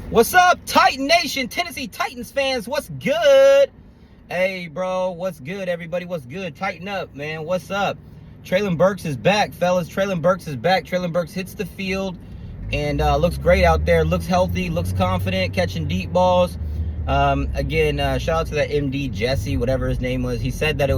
What's up, Titan Nation, Tennessee Titans fans? What's good? Hey, bro, what's good, everybody? What's good? Tighten up, man. What's up? Treylon Burks is back, fellas. Treylon Burks is back. Treylon Burks hits the field and looks great out there. Looks healthy, looks confident, catching deep balls. Again, shout out to that MD Jesse, whatever his name was. He said that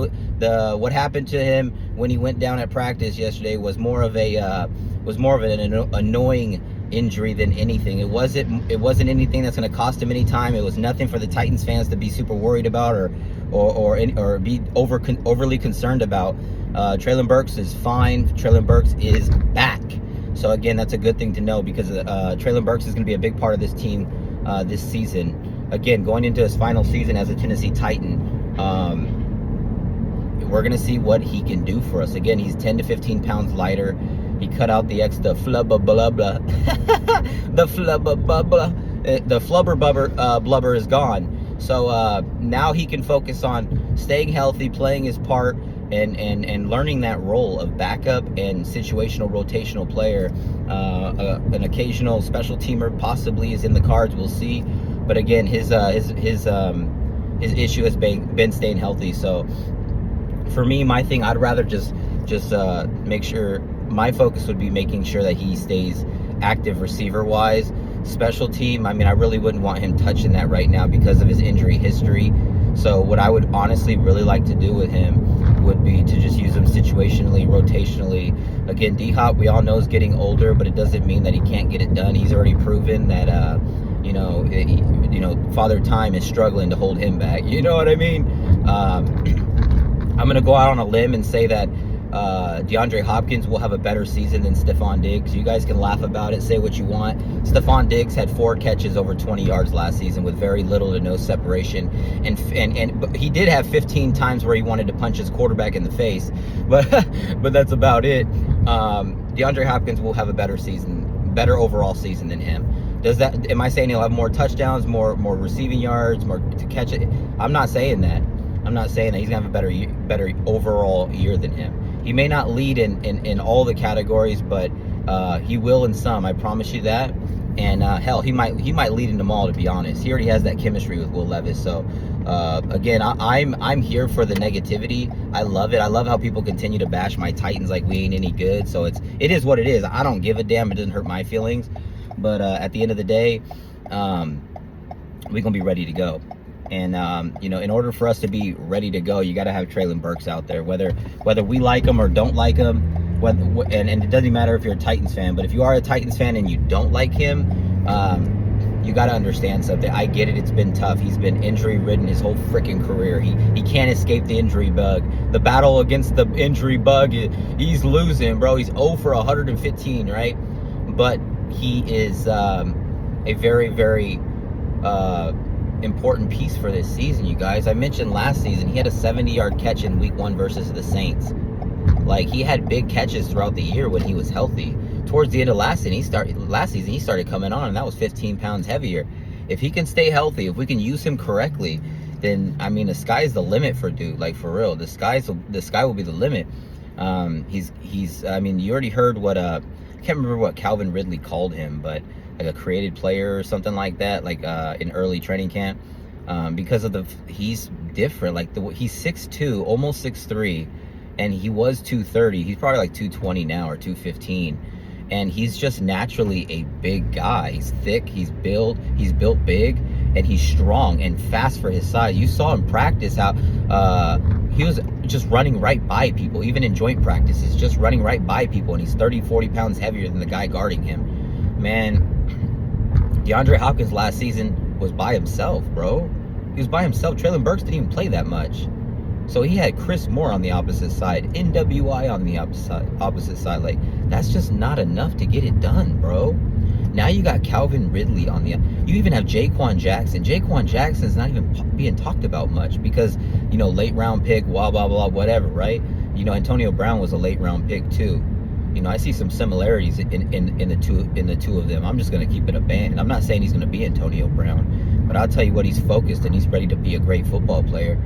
what happened to him when he went down at practice yesterday was more of an annoying injury than anything. It wasn't anything that's going to cost him any time. It was nothing for the Titans fans to be super worried about or be overly concerned about. Treylon Burks is fine. Treylon Burks is back. So again, that's a good thing to know because Treylon Burks is going to be a big part of this team this season. Again, going into his final season as a Tennessee Titan, we're going to see what he can do for us. Again, he's 10 to 15 pounds lighter. He cut out the flubber blubber is gone. So now he can focus on staying healthy, playing his part, and learning that role of backup and situational rotational player. An occasional special teamer possibly is in the cards. We'll see. But again, his issue has been staying healthy. So for me, my thing, I'd rather just make sure. My focus would be making sure that he stays active receiver-wise. Special team, I mean, I really wouldn't want him touching that right now because of his injury history. So what I would honestly really like to do with him would be to just use him situationally, rotationally. Again, D-Hop, we all know, is getting older, but it doesn't mean that he can't get it done. He's already proven that, Father Time is struggling to hold him back. You know what I mean? I'm going to go out on a limb and say that DeAndre Hopkins will have a better season than Stephon Diggs. You guys can laugh about it, say what you want. Stephon Diggs had 4 catches over 20 yards last season with very little to no separation, but he did have 15 times where he wanted to punch his quarterback in the face, but that's about it. DeAndre Hopkins will have a better overall season than him. Am I saying he'll have more touchdowns, more receiving yards, more to catch it? I'm not saying that. He's gonna have a better overall year than him. He may not lead in all the categories, but he will in some. I promise you that. And hell, he might lead in them all. To be honest, he already has that chemistry with Will Levis. So again, I'm here for the negativity. I love it. I love how people continue to bash my Titans like we ain't any good. So it is what it is. I don't give a damn. It doesn't hurt my feelings. But at the end of the day, we're gonna be ready to go. And, in order for us to be ready to go, you got to have Treylon Burks out there, whether we like him or don't like him. And it doesn't matter if you're a Titans fan, but if you are a Titans fan and you don't like him, you got to understand something. I get it. It's been tough. He's been injury ridden his whole freaking career. He can't escape the injury bug. The battle against the injury bug, he's losing, bro. He's 0 for 115, right? But he is a very, very important piece for this season, you guys. I mentioned last season he had a 70-yard catch in week 1 versus the Saints. Like, he had big catches throughout the year when he was healthy. Towards the end of last season he started coming on, and that was 15 pounds heavier. If he can stay healthy, if we can use him correctly, then I mean the sky's the limit for dude. Like, for real, the sky will be the limit. He's I mean, you already heard what I can't remember what Calvin Ridley called him, but like a created player or something like that, like in early training camp, because of he's different. Like he's 6'2", almost 6'3", and he was 230. He's probably like 220 now or 215, and he's just naturally a big guy. He's thick, he's built big, and he's strong and fast for his size. You saw him practice how he was just running right by people, even in joint practices, just running right by people, and he's 30-40 pounds heavier than the guy guarding him. Man, DeAndre Hopkins last season was by himself, bro. He was by himself. Treylon Burks didn't even play that much. So he had Chris Moore on the opposite side, NWI on the opposite side. Like, that's just not enough to get it done, bro. Now you got Calvin Ridley on the... You even have Jaquan Jackson. Jaquan Jackson's not even being talked about much because, late round pick, blah, blah, blah, whatever, right? Antonio Brown was a late round pick too. I see some similarities in the two of them. I'm just going to keep it a band. I'm not saying he's going to be Antonio Brown, but I'll tell you what, he's focused and he's ready to be a great football player.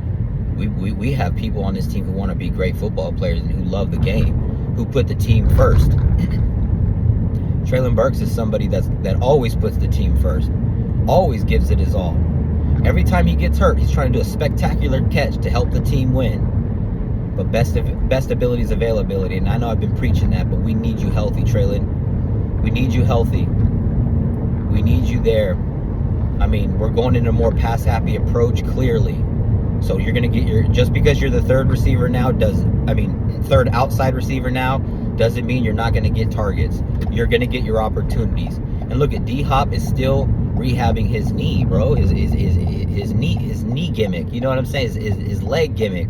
We have people on this team who want to be great football players and who love the game, who put the team first. Treylon Burks is somebody that always puts the team first. Always gives it his all. Every time he gets hurt, he's trying to do a spectacular catch to help the team win. But best ability is availability. And I know I've been preaching that, but we need you healthy, Treylon. We need you healthy. We need you there. I mean, we're going into a more pass-happy approach, clearly. So you're going to get just because you're the third receiver now, third outside receiver now, doesn't mean you're not going to get targets. You're going to get your opportunities. And look at D-Hop is still rehabbing his knee, bro. His knee gimmick. You know what I'm saying? His leg gimmick.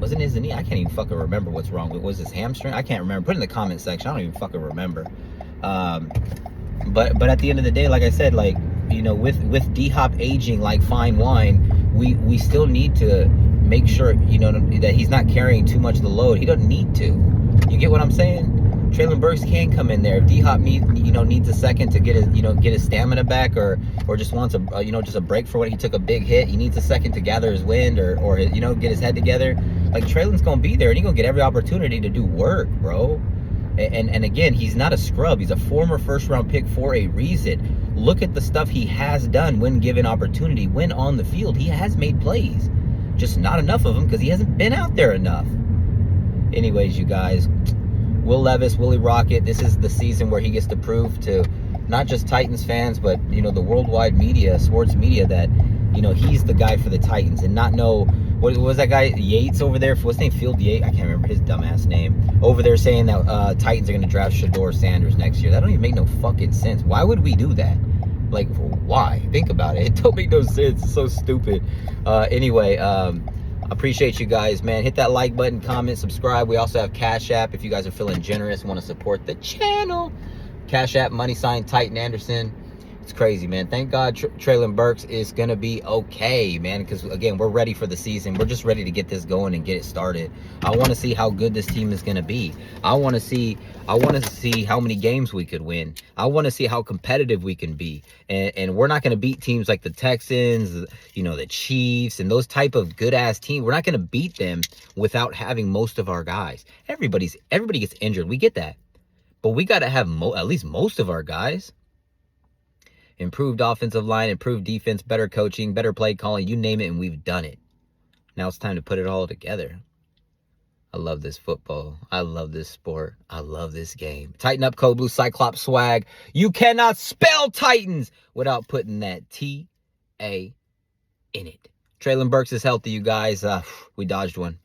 Wasn't his knee? I can't even fucking remember what's wrong. It was his hamstring. I can't remember. Put it in the comment section. I don't even fucking remember. But at the end of the day, like I said, like, you know, with D-Hop aging like fine wine, we still need to make sure, you know, that he's not carrying too much of the load. He doesn't need to. You get what I'm saying? Treylon Burks can come in there if D-Hop needs a second to get his stamina back, or just wants just a break for when he took a big hit. He needs a second to gather his wind, or get his head together. Like, Treylon's gonna be there and he's gonna get every opportunity to do work, bro. And again, he's not a scrub. He's a former first-round pick for a reason. Look at the stuff he has done when given opportunity, when on the field. He has made plays, just not enough of them because he hasn't been out there enough. Anyways, you guys, Will Levis, Willie Rocket, this is the season where he gets to prove to not just Titans fans, but, you know, the worldwide media, sports media, that, you know, he's the guy for the Titans, and not know, what was that guy Yates over there? What's his name? Field Yates? I can't remember his dumbass name. Over there saying that Titans are going to draft Shedeur Sanders next year. That don't even make no fucking sense. Why would we do that? Like, why? Think about it. It don't make no sense. It's so stupid. Anyway, appreciate you guys, man. Hit that like button, comment, subscribe. We also have Cash App if you guys are feeling generous and want to support the channel. Cash App, # Titan Anderson. It's crazy, man. Thank God Treylon Burks is going to be okay, man, because, again, we're ready for the season. We're just ready to get this going and get it started. I want to see how good this team is going to be. I want to see how many games we could win. I want to see how competitive we can be. And we're not going to beat teams like the Texans, you know, the Chiefs, and those type of good-ass teams. We're not going to beat them without having most of our guys. Everybody gets injured. We get that. But we got to have at least most of our guys. Improved offensive line, improved defense, better coaching, better play calling, you name it, and we've done it. Now it's time to put it all together. I love this football. I love this sport. I love this game. Tighten up, Code Blue Cyclops swag. You cannot spell Titans without putting that T-A in it. Treylon Burks is healthy, you guys. We dodged one.